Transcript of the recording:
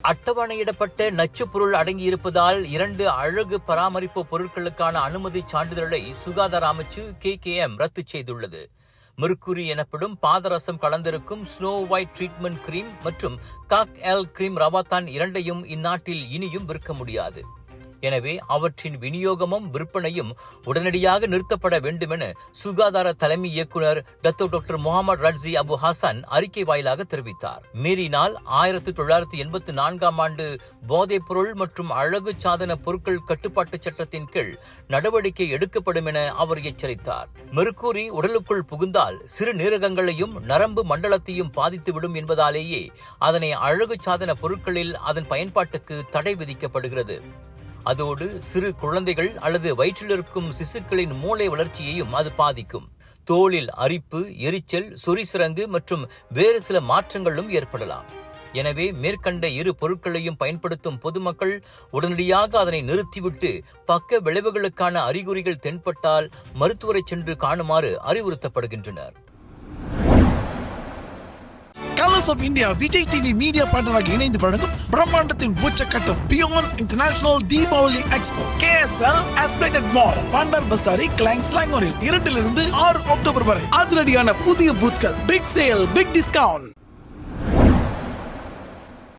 அட்டவணையிடப்பட்ட நச்சுப் பொருள் அடங்கியிருப்பதால் 2 அழகு பராமரிப்பு பொருட்களுக்கான அனுமதி சான்றிதழை சுகாதார அமைச்சு KKM ரத்து செய்துள்ளது. மெர்க்குரி எனப்படும் பாதரசம் கலந்திருக்கும் ஸ்னோ ஒயிட் ட்ரீட்மெண்ட் கிரீம் மற்றும் காக் எல் கிரீம் ரவாத்தான் இரண்டையும் இந்நாட்டில் இனியும் விற்க முடியாது. எனவே அவற்றின் விநியோகமும் விற்பனையும் உடனடியாக நிறுத்தப்பட வேண்டும் என சுகாதார தலைமை இயக்குநர் டாக்டர் முகமது ரட்ஸி அபு ஹசன் அறிக்கை வாயிலாக தெரிவித்தார். மீறினால் 1984 ஆண்டு போதைப்பொருள் மற்றும் அழகு சாதன பொருட்கள் கட்டுப்பாட்டு சட்டத்தின் கீழ் நடவடிக்கை எடுக்கப்படும் என அவர் எச்சரித்தார். மெர்க்குரி உடலுக்குள் புகுந்தால் சிறுநீரகங்களையும் நரம்பு மண்டலத்தையும் பாதித்துவிடும் என்பதாலேயே அதனை அழகு சாதன பொருட்களில் அதன் பயன்பாட்டுக்கு தடை விதிக்கப்படுகிறது. அதோடு சிறு குழந்தைகள் அல்லது வயிற்றில் இருக்கும் சிசுக்களின் மூளை வளர்ச்சியையும் அது பாதிக்கும். தோலில் அரிப்பு, எரிச்சல், சொரிசிரங்கு மற்றும் வேறு சில மாற்றங்களும் ஏற்படலாம். எனவே மேற்கண்ட 2 பொருட்களையும் பயன்படுத்தும் பொதுமக்கள் உடனடியாக அதனை நிறுத்திவிட்டு பக்க விளைவுகளுக்கான அறிகுறிகள் தென்பட்டால் மருத்துவரை சென்று காணுமாறு அறிவுறுத்தப்படுகின்றனர். Colours of India Vijay TV media பார்ட்னராக இணைந்து வழங்கும் பிரம்மாண்டத்தின் உச்சக்கட்டம் beyond international Deepavali expo KSL Esplanade mall Bandar Bestari Klang ஸ்லாங்கோரில் 2 to 6 அக்டோபர் வரை அதிரடியான புதிய பூத்கள், பிக் சேல், பிக் டிஸ்கவுண்ட்.